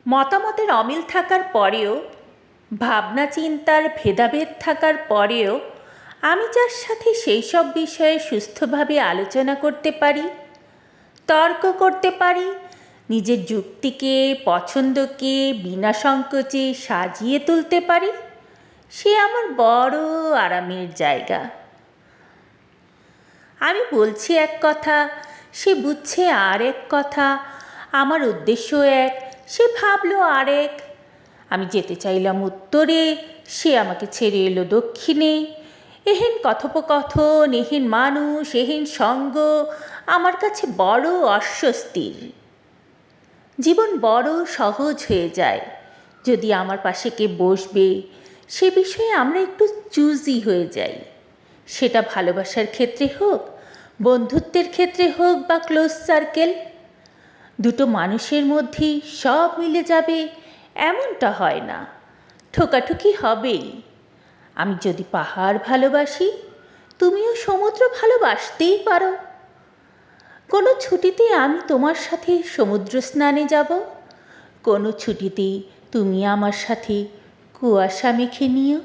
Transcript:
মতামতের অমিল থাকার পরেও, ভাবনা চিন্তার ভেদাভেদ থাকার পরেও আমি যার সাথে সেই সব বিষয়ে সুস্থভাবে আলোচনা করতে পারি, তর্ক করতে পারি, নিজের যুক্তিকে পছন্দকে বিনা সংকোচে সাজিয়ে তুলতে পারি, সে আমার বড় আরামের জায়গা। আমি বলছি এক কথা, সে বুঝছে আর এক কথা, আমার উদ্দেশ্য এক, সে ভাবলো আরেক। আমি যেতে চাইলাম উত্তরে, সে আমাকে ছেড়ে এলো দক্ষিণে। এহেন কথোপকথন, এহেন মানুষ, এহেন সঙ্গ আমার কাছে বড় অস্বস্তির। জীবন বড় সহজ হয়ে যায় যদি আমার পাশে কে বসবে সে বিষয়ে আমরা একটু চুজি হয়ে যাই। সেটা ভালোবাসার ক্ষেত্রে হোক, বন্ধুত্বের ক্ষেত্রে হোক বা ক্লোজ সার্কেল। দুটো মানুষের মধ্যেই সব মিলে যাবে এমনটা হয় না, ঠোকাঠুকি হবেই। আমি যদি পাহাড় ভালোবাসি, তুমিও সমুদ্র ভালোবাসতেই পারো। কোনো ছুটিতে আমি তোমার সাথে সমুদ্র স্নানে যাব, কোনো ছুটিতে তুমি আমার সাথে কুয়াশা মেখে নিও।